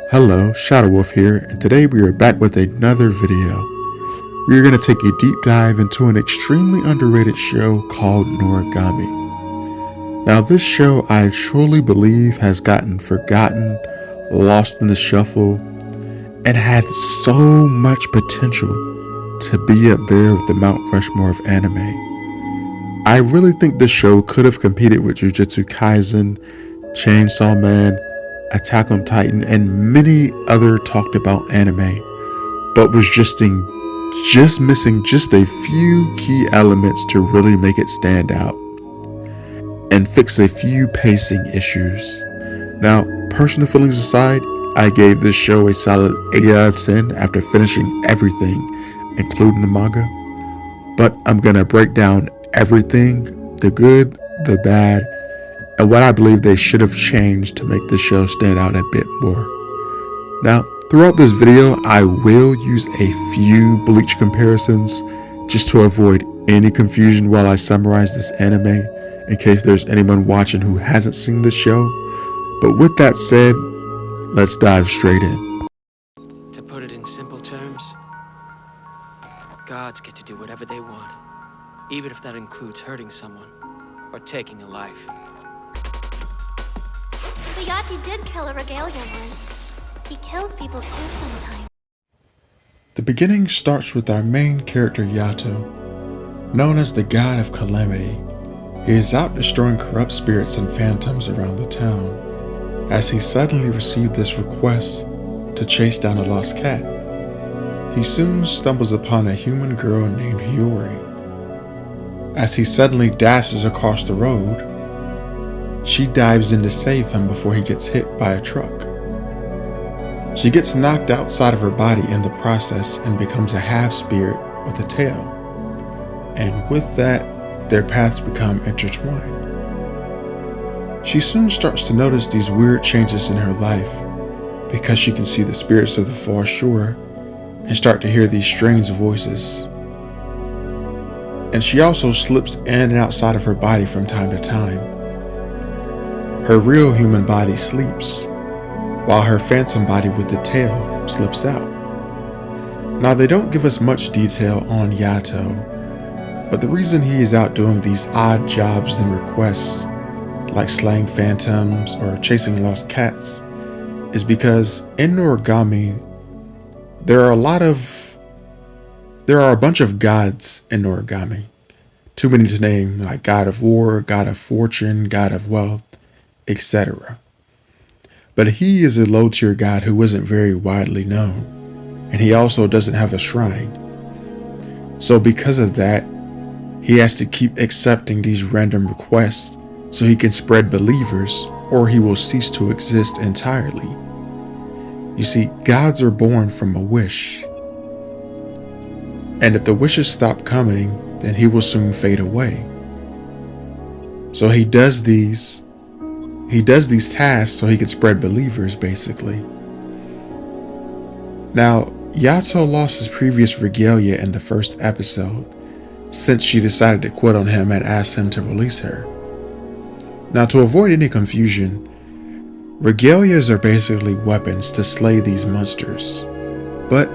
Hello, Shadow Wolf here, and today we are back with another video. We are going to take a deep dive into an extremely underrated show called Noragami. Now this show I truly believe has gotten forgotten, lost in the shuffle, and had so much potential to be up there with the Mount Rushmore of anime. I really think this show could have competed with Jujutsu Kaisen, Chainsaw Man, Attack on Titan, and many other talked about anime, but was just missing just a few key elements to really make it stand out and fix a few pacing issues. Now, personal feelings aside, I gave this show a solid 8 out of 10 after finishing everything, including the manga, but I'm gonna break down everything, the good, the bad, and what I believe they should have changed to make the show stand out a bit more. Now, throughout this video, I will use a few Bleach comparisons just to avoid any confusion while I summarize this anime, in case there's anyone watching who hasn't seen this show. But with that said, let's dive straight in. To put it in simple terms, gods get to do whatever they want, even if that includes hurting someone or taking a life. Yati did kill a regalia once. He kills people too sometimes. The beginning starts with our main character Yato, known as the God of Calamity. He is out destroying corrupt spirits and phantoms around the town, as he suddenly received this request to chase down a lost cat. He soon stumbles upon a human girl named Hiyori. As he suddenly dashes across the road, she dives in to save him before he gets hit by a truck. She gets knocked outside of her body in the process and becomes a half-spirit with a tail. And with that, their paths become intertwined. She soon starts to notice these weird changes in her life because she can see the spirits of the far shore and start to hear these strange voices. And she also slips in and outside of her body from time to time. Her real human body sleeps, while her phantom body with the tail slips out. Now they don't give us much detail on Yato, but the reason he is out doing these odd jobs and requests, like slaying phantoms or chasing lost cats, is because in Noragami, there are a bunch of gods in Noragami. Too many to name, like God of War, God of Fortune, God of Wealth, etc. But he is a low-tier god who isn't very widely known, and he also doesn't have a shrine. So because of that, he has to keep accepting these random requests so he can spread believers, or he will cease to exist entirely. You see, gods are born from a wish, and if the wishes stop coming, then he will soon fade away. So he does these tasks so he can spread believers, basically. Now, Yato lost his previous regalia in the first episode, since she decided to quit on him and asked him to release her. Now, to avoid any confusion, regalias are basically weapons to slay these monsters, but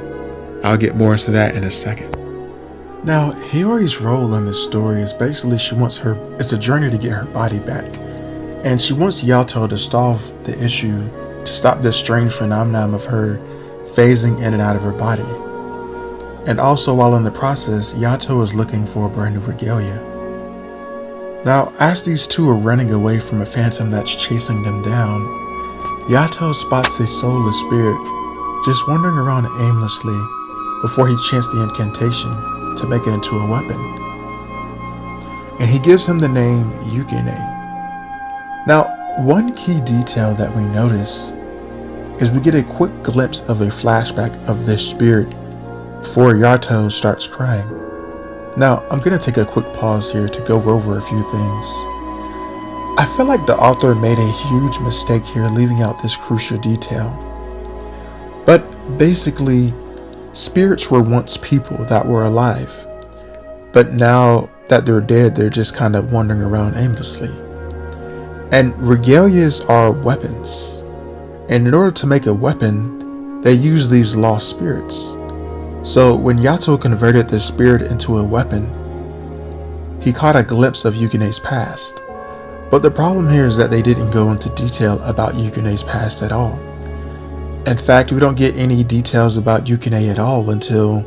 I'll get more into that in a second. Now, Hiyori's role in this story is basically it's a journey to get her body back. And she wants Yato to solve the issue to stop this strange phenomenon of her phasing in and out of her body. And also, while in the process, Yato is looking for a brand new regalia. Now, as these two are running away from a phantom that's chasing them down, Yato spots a soulless spirit just wandering around aimlessly before he chants the incantation to make it into a weapon. And he gives him the name Yukine. Now, one key detail that we notice is we get a quick glimpse of a flashback of this spirit before Yato starts crying. Now, I'm going to take a quick pause here to go over a few things. I feel like the author made a huge mistake here leaving out this crucial detail. But basically, spirits were once people that were alive, but now that they're dead, they're just kind of wandering around aimlessly. And regalias are weapons, And in order to make a weapon, they use these lost spirits. So when Yato converted the spirit into a weapon, he caught a glimpse of Yukine's past. But the problem here is that they didn't go into detail about Yukine's past at all. In fact, we don't get any details about Yukine at all until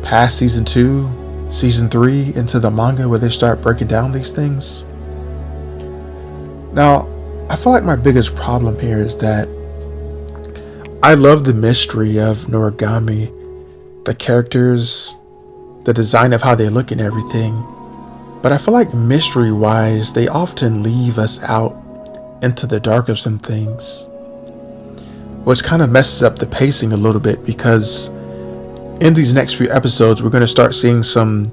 past season 2, season 3 into the manga, where they start breaking down these things. Now, I feel like my biggest problem here is that I love the mystery of Noragami, the characters, the design of how they look and everything. But I feel like mystery-wise, they often leave us out into the dark of some things, which kind of messes up the pacing a little bit, because in these next few episodes, we're going to start seeing some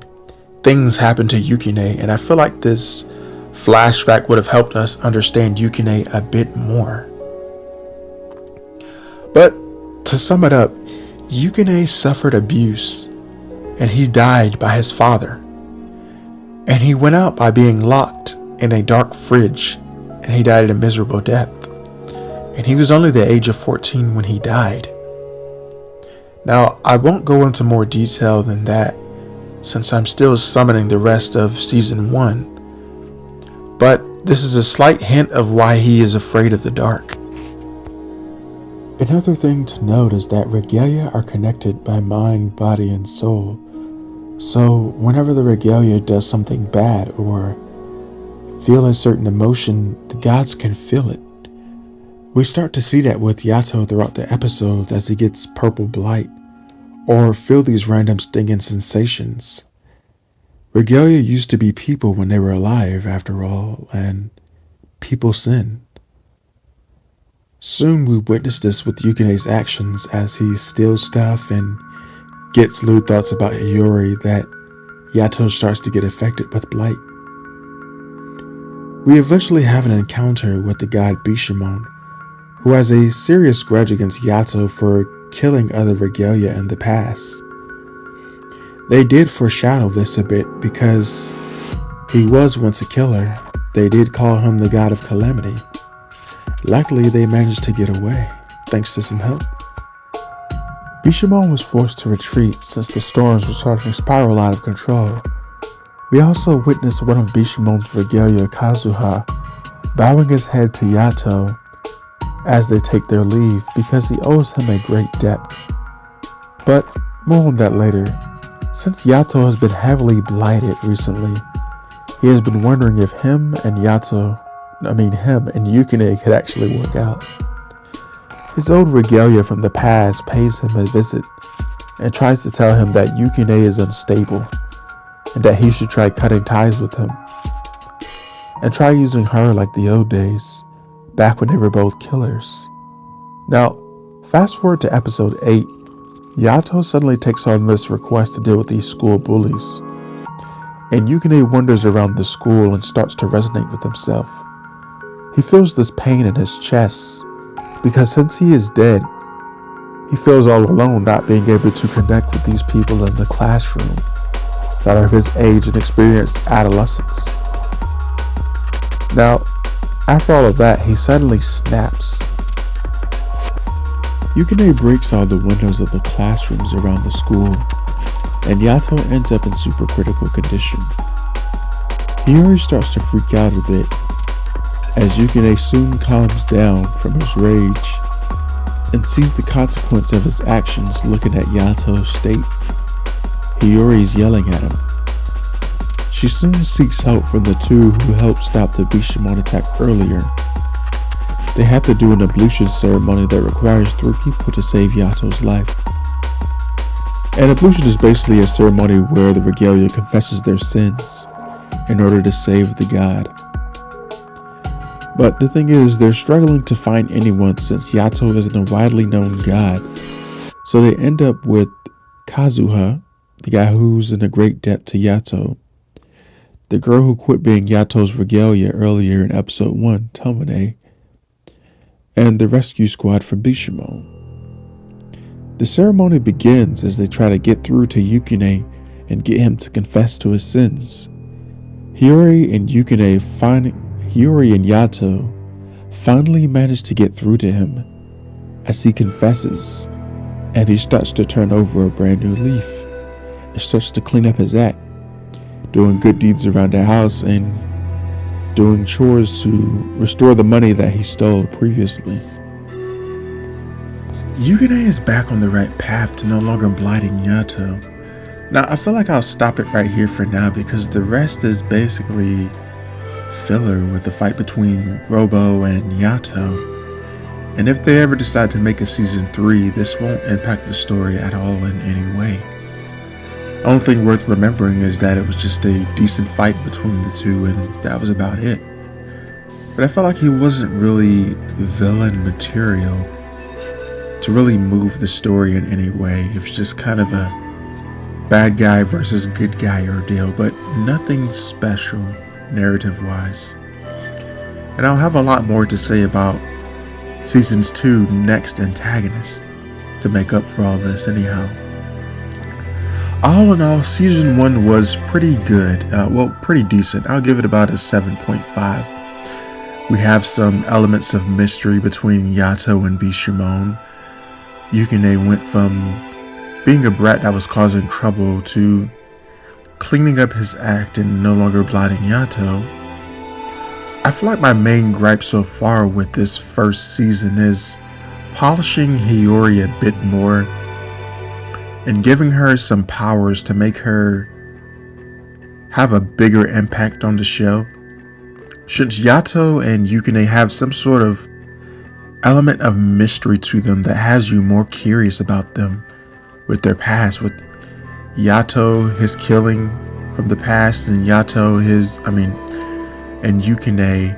things happen to Yukine, and I feel like this flashback would have helped us understand Yukine a bit more. But to sum it up, Yukine suffered abuse, and he died by his father. And he went out by being locked in a dark fridge, and he died a miserable death. And he was only the age of 14 when he died. Now, I won't go into more detail than that, since I'm still summoning the rest of season 1. But this is a slight hint of why he is afraid of the dark. Another thing to note is that regalia are connected by mind, body, and soul. So whenever the regalia does something bad or feel a certain emotion, the gods can feel it. We start to see that with Yato throughout the episodes as he gets purple blight, or feel these random stinging sensations. Regalia used to be people when they were alive, after all, and people sin. Soon we witness this with Yukine's actions as he steals stuff and gets lewd thoughts about Hiyori, that Yato starts to get affected with blight. We eventually have an encounter with the god Bishamon, who has a serious grudge against Yato for killing other regalia in the past. They did foreshadow this a bit because he was once a killer. They did call him the god of calamity. Luckily, they managed to get away, thanks to some help. Bishamon was forced to retreat since the storms were starting to spiral out of control. We also witnessed one of Bishamon's regalia, Kazuha, bowing his head to Yato as they take their leave because he owes him a great debt. But more on that later. Since Yato has been heavily blighted recently, he has been wondering if him and Yukine could actually work out. His old regalia from the past pays him a visit and tries to tell him that Yukine is unstable and that he should try cutting ties with him and try using her like the old days, back when they were both killers. Now, fast forward to episode 8, Yato suddenly takes on this request to deal with these school bullies, and Yukine wanders around the school and starts to resonate with himself. He feels this pain in his chest because since he is dead, he feels all alone, not being able to connect with these people in the classroom that are of his age and experienced adolescence. Now, after all of that, he suddenly snaps. Yukine breaks all the windows of the classrooms around the school, and Yato ends up in super critical condition. Hiyori starts to freak out a bit, as Yukine soon calms down from his rage and sees the consequence of his actions looking at Yato's state. Hiyori is yelling at him. She soon seeks help from the two who helped stop the Bishamon attack earlier. They have to do an ablution ceremony that requires 3 people to save Yato's life. An ablution is basically a ceremony where the regalia confesses their sins in order to save the god. But the thing is, they're struggling to find anyone since Yato isn't a widely known god. So they end up with Kazuha, the guy who's in a great debt to Yato, the girl who quit being Yato's regalia earlier in episode 1, Tomine, and the rescue squad from Bishamon. The ceremony begins as they try to get through to Yukine and get him to confess to his sins. Hiyori and Yato finally managed to get through to him as he confesses, and he starts to turn over a brand new leaf. He starts to clean up his act, doing good deeds around the house and doing chores to restore the money that he stole previously. Yukine is back on the right path to no longer blighting Yato. Now, I feel like I'll stop it right here for now because the rest is basically filler with the fight between Robo and Yato. And if they ever decide to make a season 3, this won't impact the story at all in any way. The only thing worth remembering is that it was just a decent fight between the two, and that was about it. But I felt like he wasn't really villain material to really move the story in any way. It was just kind of a bad guy versus good guy ordeal, but nothing special narrative-wise. And I'll have a lot more to say about Season's 2 next antagonist to make up for all this anyhow. All in all, Season 1 was pretty good. Pretty decent. I'll give it about a 7.5. We have some elements of mystery between Yato and Bishamon. Yukine went from being a brat that was causing trouble to cleaning up his act and no longer blighting Yato. I feel like my main gripe so far with this first season is polishing Hiyori a bit more and giving her some powers to make her have a bigger impact on the show. Since Yato and Yukine have some sort of element of mystery to them that has you more curious about them with their past, with Yato, his killing from the past, and and Yukine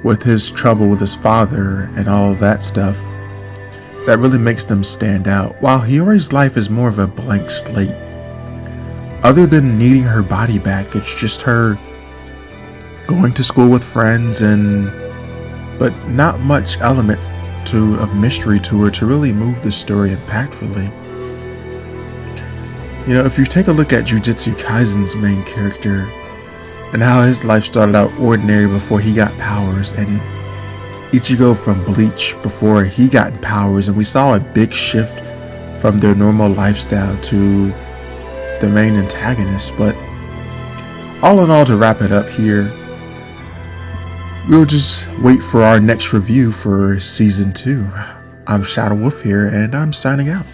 with his trouble with his father and all of that stuff, that really makes them stand out. While Hiyori's life is more of a blank slate. Other than needing her body back, it's just her going to school with friends but not much element of mystery to her to really move the story impactfully. You know, if you take a look at Jujutsu Kaisen's main character and how his life started out ordinary before he got powers, and Ichigo from Bleach before he got powers, and we saw a big shift from their normal lifestyle to the main antagonist. But all in all, to wrap it up here, we'll just wait for our next review for Season 2. I'm Shadow Wolf here, and I'm signing out.